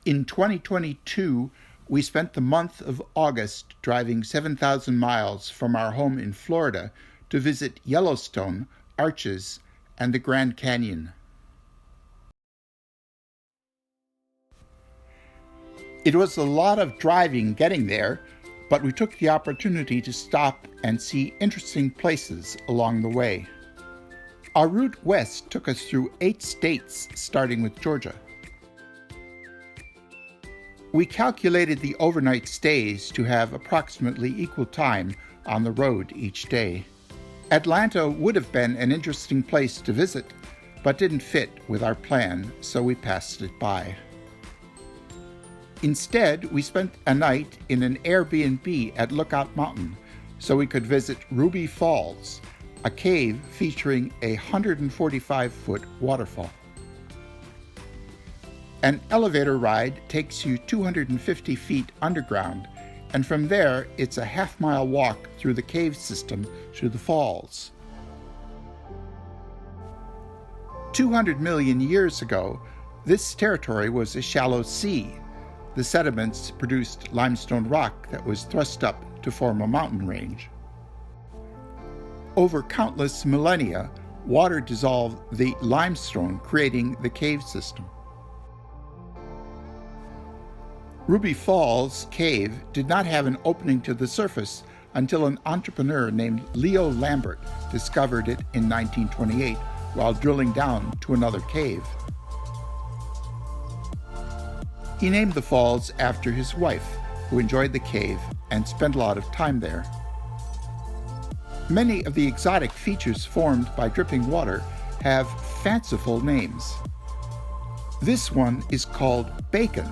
In 2022, we spent the month of August driving 7,000 miles from our home in Florida to visit Yellowstone, Arches, and the Grand Canyon. It was a lot of driving getting there, but we took the opportunity to stop and see interesting places along the way. Our route west took us through 8 states, starting with Georgia. We calculated the overnight stays to have approximately equal time on the road each day. Atlanta would have been an interesting place to visit, but didn't fit with our plan, so we passed it by. Instead, we spent a night in an Airbnb at Lookout Mountain so we could visit Ruby Falls, a cave featuring a 145-foot waterfall. An elevator ride takes you 250 feet underground, and from there it's a half-mile walk through the cave system to the falls. 200 million years ago, this territory was a shallow sea. The sediments produced limestone rock that was thrust up to form a mountain range. Over countless millennia, water dissolved the limestone, creating the cave system. Ruby Falls Cave did not have an opening to the surface until an entrepreneur named Leo Lambert discovered it in 1928 while drilling down to another cave. He named the falls after his wife, who enjoyed the cave and spent a lot of time there. Many of the exotic features formed by dripping water have fanciful names. This one is called Bacon,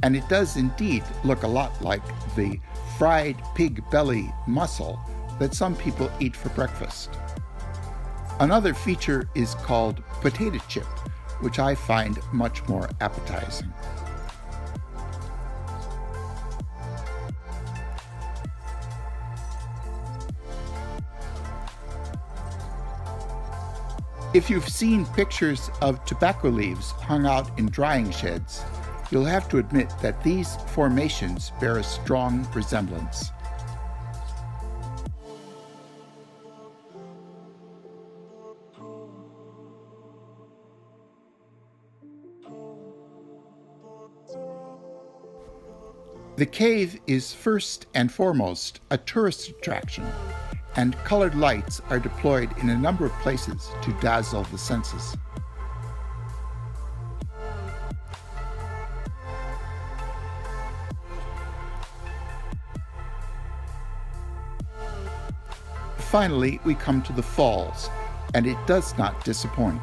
and it does indeed look a lot like the fried pig belly mussel that some people eat for breakfast. Another feature is called potato chip, which I find much more appetizing. If you've seen pictures of tobacco leaves hung out in drying sheds, you'll have to admit that these formations bear a strong resemblance. The cave is first and foremost a tourist attraction, and colored lights are deployed in a number of places to dazzle the senses. Finally, we come to the falls, and it does not disappoint.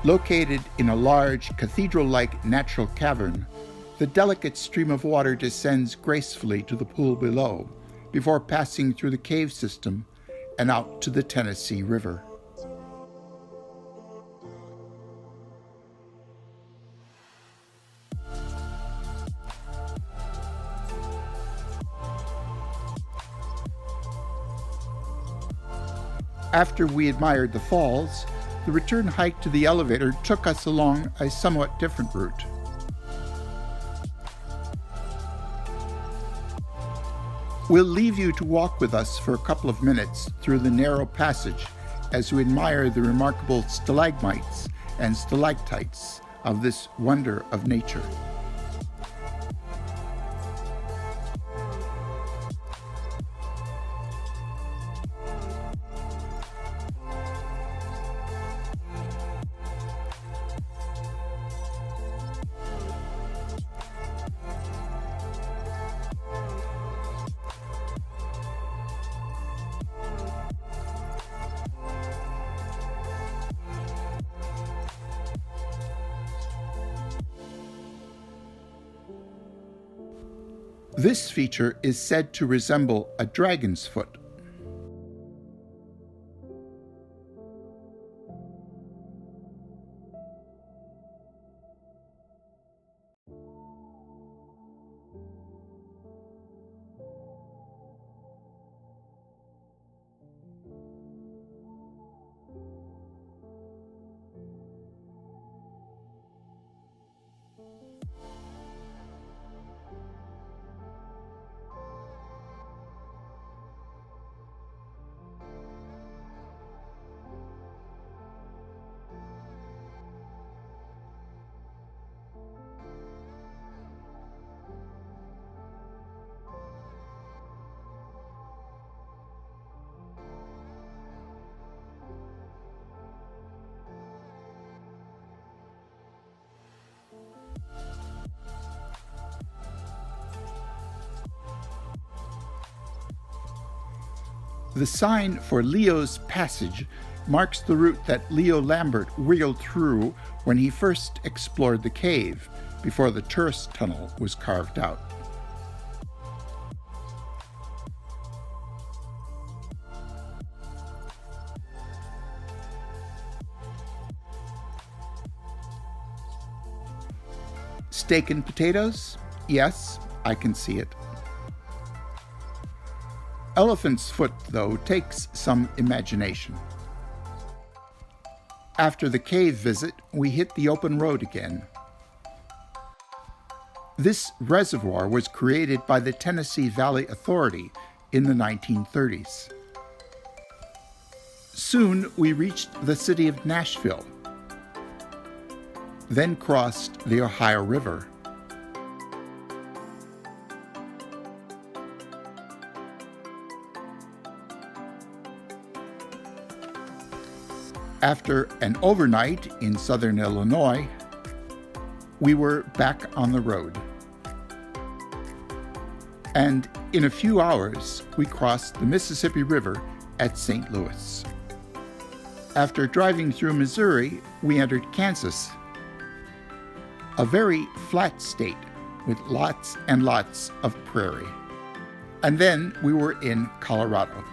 Located in a large cathedral-like natural cavern, the delicate stream of water descends gracefully to the pool below, before passing through the cave system and out to the Tennessee River. After we admired the falls, the return hike to the elevator took us along a somewhat different route. We'll leave you to walk with us for a couple of minutes through the narrow passage as we admire the remarkable stalagmites and stalactites of this wonder of nature. This feature is said to resemble a dragon's foot. The sign for Leo's Passage marks the route that Leo Lambert wheeled through when he first explored the cave, before the tourist tunnel was carved out. Steak and potatoes? Yes, I can see it. Elephant's Foot, though, takes some imagination. After the cave visit, we hit the open road again. This reservoir was created by the Tennessee Valley Authority in the 1930s. Soon we reached the city of Nashville, then crossed the Ohio River. After an overnight in southern Illinois, we were back on the road. And in a few hours, we crossed the Mississippi River at St. Louis. After driving through Missouri, we entered Kansas, a very flat state with lots and lots of prairie. And then we were in Colorado.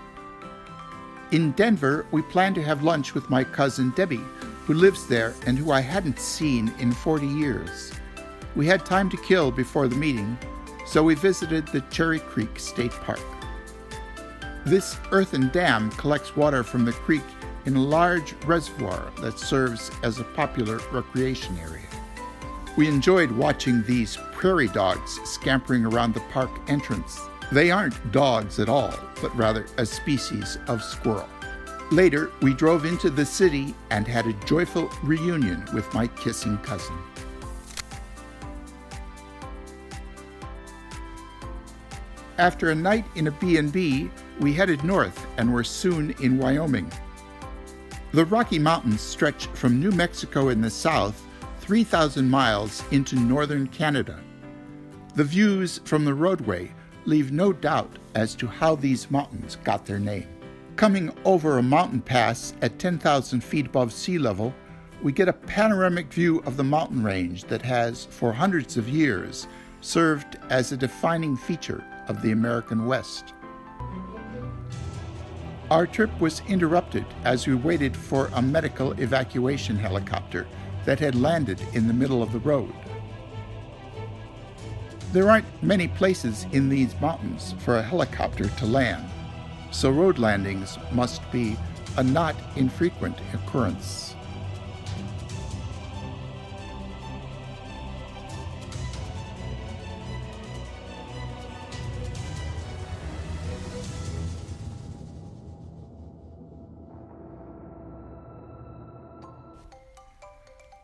In Denver, we planned to have lunch with my cousin Debbie, who lives there and who I hadn't seen in 40 years. We had time to kill before the meeting, so we visited the Cherry Creek State Park. This earthen dam collects water from the creek in a large reservoir that serves as a popular recreation area. We enjoyed watching these prairie dogs scampering around the park entrance. They aren't dogs at all, but rather a species of squirrel. Later, we drove into the city and had a joyful reunion with my kissing cousin. After a night in a B&B, we headed north and were soon in Wyoming. The Rocky Mountains stretch from New Mexico in the south 3,000 miles into northern Canada. The views from the roadway leave no doubt as to how these mountains got their name. Coming over a mountain pass at 10,000 feet above sea level, we get a panoramic view of the mountain range that has, for hundreds of years, served as a defining feature of the American West. Our trip was interrupted as we waited for a medical evacuation helicopter that had landed in the middle of the road. There aren't many places in these mountains for a helicopter to land, so road landings must be a not infrequent occurrence.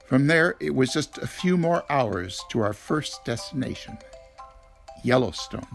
From there, it was just a few more hours to our first destination, Yellowstone.